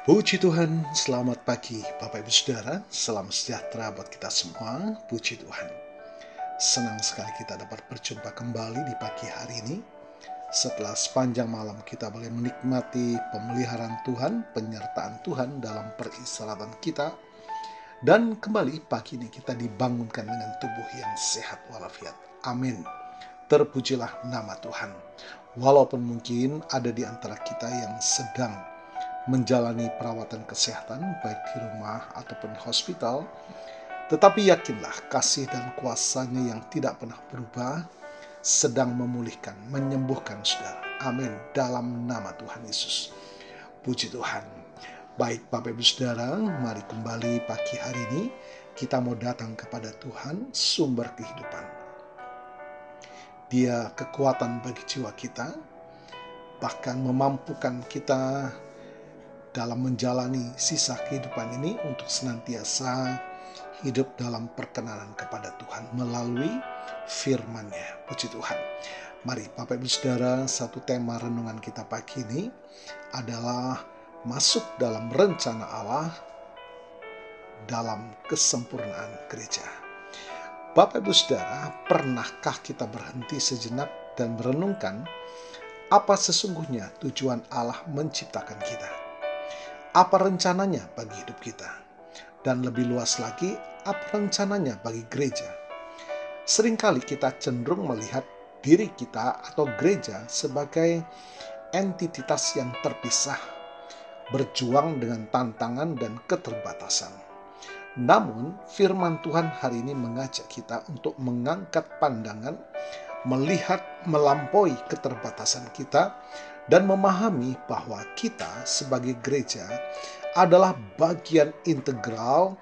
Puji Tuhan, selamat pagi Bapak Ibu Saudara, salam sejahtera buat kita semua, puji Tuhan. Senang sekali kita dapat berjumpa kembali di pagi hari ini. Setelah sepanjang malam kita boleh menikmati pemeliharaan Tuhan, penyertaan Tuhan dalam peristirahatan kita. Dan kembali pagi ini kita dibangunkan dengan tubuh yang sehat walafiat. Amin. Terpujilah nama Tuhan. Walaupun mungkin ada di antara kita yang sedang menjalani perawatan kesehatan baik di rumah ataupun hospital, tetapi yakinlah kasih dan kuasa-Nya yang tidak pernah berubah sedang memulihkan, menyembuhkan saudara. Amin. Dalam nama Tuhan Yesus. Puji Tuhan. Baik Bapak Ibu Saudara, mari kembali pagi hari ini kita mau datang kepada Tuhan, sumber kehidupan. Dia kekuatan bagi jiwa kita, bahkan memampukan kita dalam menjalani sisa kehidupan ini untuk senantiasa hidup dalam perkenanan kepada Tuhan melalui firman-Nya. Puji Tuhan. Mari Bapak Ibu Saudara, satu tema renungan kita pagi ini adalah masuk dalam rencana Allah dalam kesempurnaan gereja. Bapak Ibu Saudara, pernahkah kita berhenti sejenak dan merenungkan apa sesungguhnya tujuan Allah menciptakan kita? Apa rencananya bagi hidup kita? Dan lebih luas lagi, apa rencananya bagi gereja? Seringkali kita cenderung melihat diri kita atau gereja sebagai entitas yang terpisah, berjuang dengan tantangan dan keterbatasan. Namun, firman Tuhan hari ini mengajak kita untuk mengangkat pandangan, melihat melampaui keterbatasan kita, dan memahami bahwa kita sebagai gereja adalah bagian integral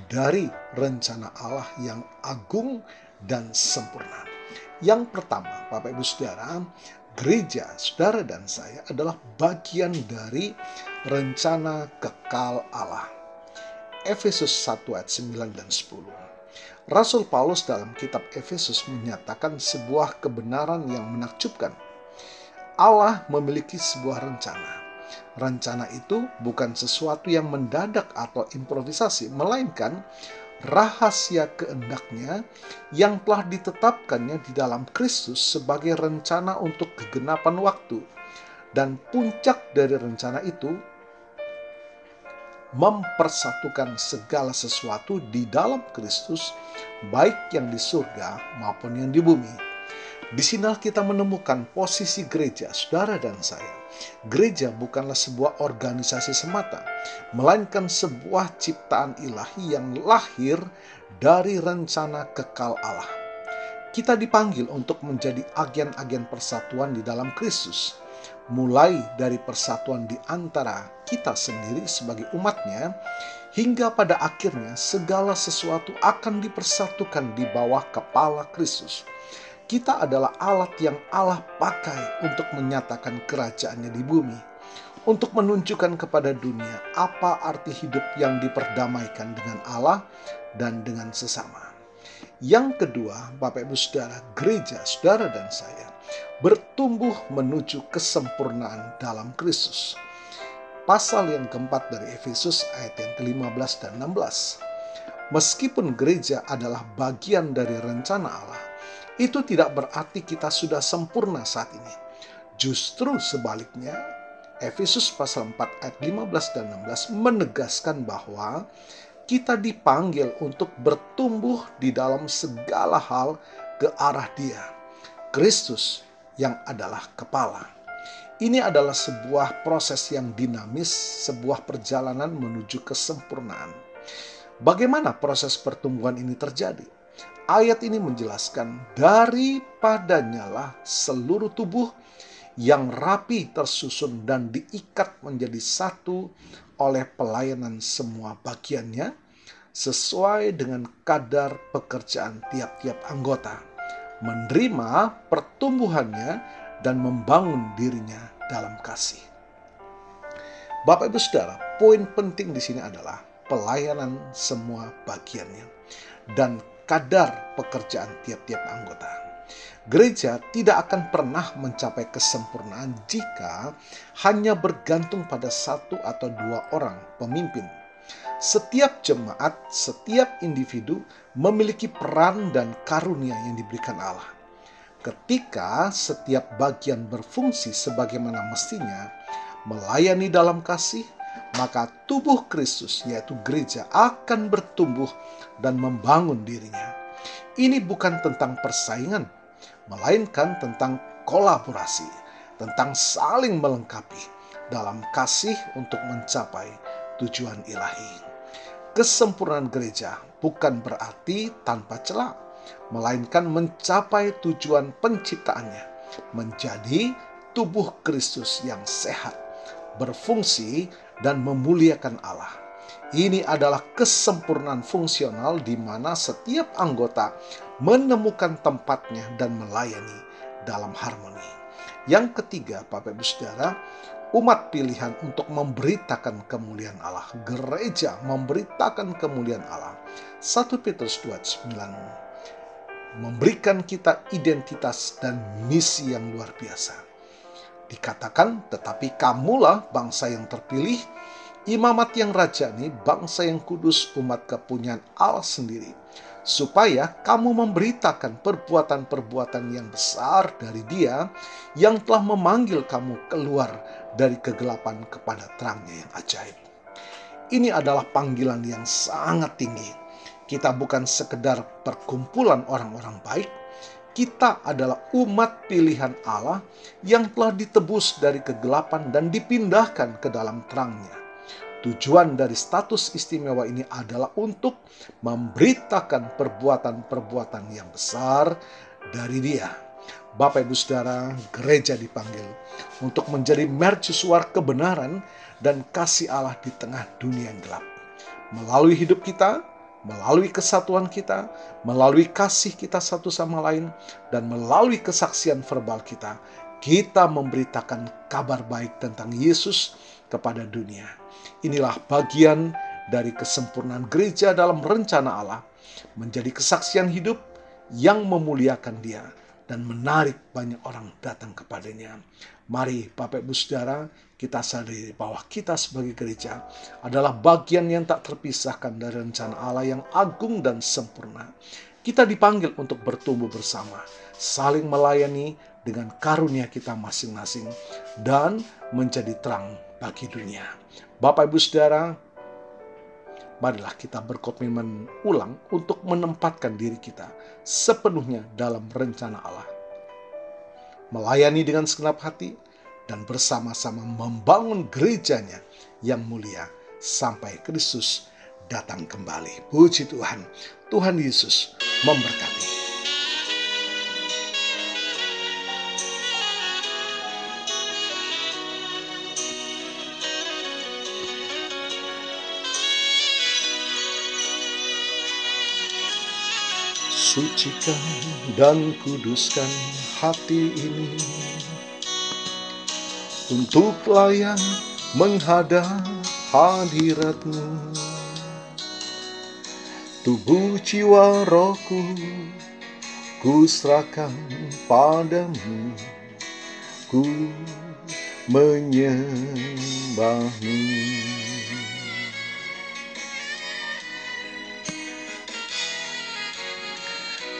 dari rencana Allah yang agung dan sempurna. Yang pertama, Bapak Ibu Saudara, gereja, saudara dan saya adalah bagian dari rencana kekal Allah. Efesus 1 ayat 9 dan 10. Rasul Paulus dalam kitab Efesus menyatakan sebuah kebenaran yang menakjubkan. Allah memiliki sebuah rencana. Rencana itu bukan sesuatu yang mendadak atau improvisasi, melainkan rahasia kehendak-Nya yang telah ditetapkannya di dalam Kristus sebagai rencana untuk kegenapan waktu. Dan puncak dari rencana itu mempersatukan segala sesuatu di dalam Kristus, baik yang di surga maupun yang di bumi. Di sinilah kita menemukan posisi gereja, saudara dan saya. Gereja bukanlah sebuah organisasi semata, melainkan sebuah ciptaan ilahi yang lahir dari rencana kekal Allah. Kita dipanggil untuk menjadi agen-agen persatuan di dalam Kristus, mulai dari persatuan di antara kita sendiri sebagai umat-Nya, hingga pada akhirnya segala sesuatu akan dipersatukan di bawah kepala Kristus. Kita adalah alat yang Allah pakai untuk menyatakan kerajaan-Nya di bumi, untuk menunjukkan kepada dunia apa arti hidup yang diperdamaikan dengan Allah dan dengan sesama. Yang kedua, Bapak Ibu Saudara, gereja, saudara dan saya bertumbuh menuju kesempurnaan dalam Kristus. Pasal yang keempat dari Efesus ayat yang ke-15 dan 16. Meskipun gereja adalah bagian dari rencana Allah, itu tidak berarti kita sudah sempurna saat ini. Justru sebaliknya, Efesus pasal 4 ayat 15 dan 16 menegaskan bahwa kita dipanggil untuk bertumbuh di dalam segala hal ke arah Dia, Kristus yang adalah kepala. Ini adalah sebuah proses yang dinamis, sebuah perjalanan menuju kesempurnaan. Bagaimana proses pertumbuhan ini terjadi? Ayat ini menjelaskan daripadanya lah seluruh tubuh yang rapi tersusun dan diikat menjadi satu oleh pelayanan semua bagiannya sesuai dengan kadar pekerjaan tiap-tiap anggota, menerima pertumbuhannya dan membangun dirinya dalam kasih. Bapak Ibu Saudara, poin penting di sini adalah pelayanan semua bagiannya dan kadar pekerjaan tiap-tiap anggota. Gereja tidak akan pernah mencapai kesempurnaan jika hanya bergantung pada satu atau dua orang pemimpin. Setiap jemaat, setiap individu memiliki peran dan karunia yang diberikan Allah. Ketika setiap bagian berfungsi sebagaimana mestinya, melayani dalam kasih, maka tubuh Kristus, yaitu gereja, akan bertumbuh dan membangun dirinya. Ini bukan tentang persaingan, melainkan tentang kolaborasi, tentang saling melengkapi dalam kasih untuk mencapai tujuan ilahi. Kesempurnaan gereja bukan berarti tanpa celah, melainkan mencapai tujuan penciptaannya, menjadi tubuh Kristus yang sehat, berfungsi, dan memuliakan Allah. Ini adalah kesempurnaan fungsional di mana setiap anggota menemukan tempatnya dan melayani dalam harmoni. Yang ketiga, Bapak Ibu Saudara, umat pilihan untuk memberitakan kemuliaan Allah. Gereja memberitakan kemuliaan Allah. 1 Petrus 2:9 memberikan kita identitas dan misi yang luar biasa. Dikatakan, tetapi kamulah bangsa yang terpilih, imamat yang rajani, bangsa yang kudus, umat kepunyaan Allah sendiri, supaya kamu memberitakan perbuatan-perbuatan yang besar dari Dia yang telah memanggil kamu keluar dari kegelapan kepada terangnya yang ajaib. Ini adalah panggilan yang sangat tinggi. Kita bukan sekedar perkumpulan orang-orang baik, kita adalah umat pilihan Allah yang telah ditebus dari kegelapan dan dipindahkan ke dalam terangnya. Tujuan dari status istimewa ini adalah untuk memberitakan perbuatan-perbuatan yang besar dari Dia. Bapak Ibu Saudara, gereja dipanggil untuk menjadi mercusuar kebenaran dan kasih Allah di tengah dunia yang gelap. Melalui hidup kita, melalui kesatuan kita, melalui kasih kita satu sama lain, dan melalui kesaksian verbal kita, kita memberitakan kabar baik tentang Yesus kepada dunia. Inilah bagian dari kesempurnaan gereja dalam rencana Allah, menjadi kesaksian hidup yang memuliakan Dia dan menarik banyak orang datang kepadanya. Mari Bapak Ibu Saudara, kita sadari bahwa kita sebagai gereja adalah bagian yang tak terpisahkan dari rencana Allah yang agung dan sempurna. Kita dipanggil untuk bertumbuh bersama, saling melayani dengan karunia kita masing-masing, dan menjadi terang bagi dunia. Bapak Ibu Saudara, marilah kita berkomitmen ulang untuk menempatkan diri kita sepenuhnya dalam rencana Allah. Melayani dengan segenap hati dan bersama-sama membangun gerejanya yang mulia sampai Kristus datang kembali. Puji Tuhan, Tuhan Yesus memberkati. Sucikan dan kuduskan hati ini untuk layak menghadap hadirat-Mu. Tubuh jiwa rohku ku serahkan padamu, ku menyembah-Mu.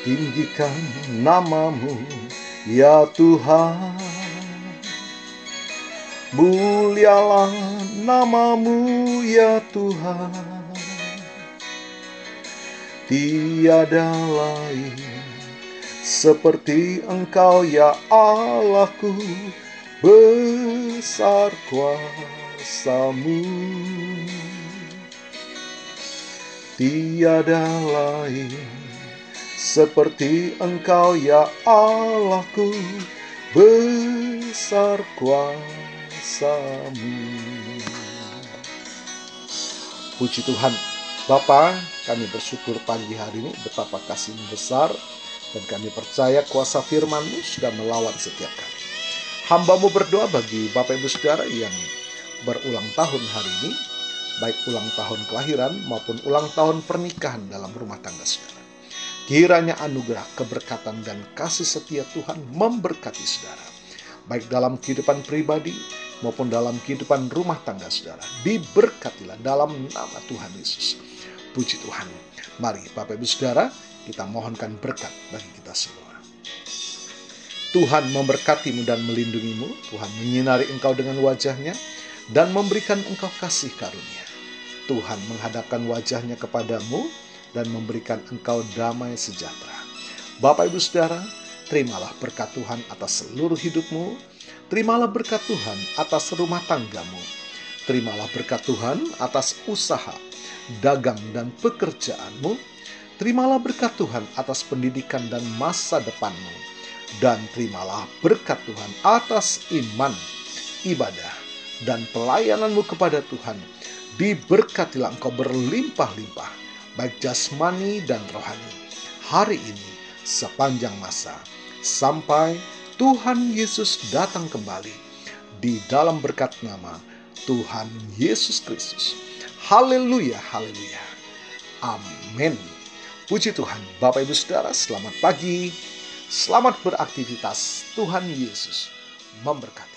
Tinggikan nama-Mu, ya Tuhan. Mulialah nama-Mu, ya Tuhan. Tiada lain seperti Engkau, ya Allahku. Besar kuasa-Mu. Tiada lain seperti Engkau, ya Allahku, besar kuasa-Mu. Puji Tuhan. Bapa, kami bersyukur pagi hari ini betapa kasih-Mu besar, dan kami percaya kuasa firman-Mu sudah melawan setiap kami. Hamba-Mu berdoa bagi Bapak Ibu Saudara yang berulang tahun hari ini, baik ulang tahun kelahiran maupun ulang tahun pernikahan dalam rumah tangga saudara. Kiranya anugerah, keberkatan, dan kasih setia Tuhan memberkati saudara, baik dalam kehidupan pribadi maupun dalam kehidupan rumah tangga saudara. Diberkatilah dalam nama Tuhan Yesus. Puji Tuhan. Mari Bapak Ibu Saudara, kita mohonkan berkat bagi kita semua. Tuhan memberkatimu dan melindungimu. Tuhan menyinari engkau dengan wajah-Nya dan memberikan engkau kasih karunia. Tuhan menghadapkan wajah-Nya kepadamu dan memberikan engkau damai sejahtera. Bapak Ibu Saudara, terimalah berkat Tuhan atas seluruh hidupmu. Terimalah berkat Tuhan atas rumah tanggamu. Terimalah berkat Tuhan atas usaha, dagang, dan pekerjaanmu. Terimalah berkat Tuhan atas pendidikan dan masa depanmu. Dan terimalah berkat Tuhan atas iman, ibadah, dan pelayananmu kepada Tuhan. Diberkatilah engkau berlimpah-limpah, baik jasmani dan rohani, hari ini sepanjang masa, sampai Tuhan Yesus datang kembali, di dalam berkat nama Tuhan Yesus Kristus. Haleluya, haleluya. Amin. Puji Tuhan. Bapak Ibu Saudara, selamat pagi. Selamat beraktivitas. Tuhan Yesus memberkati.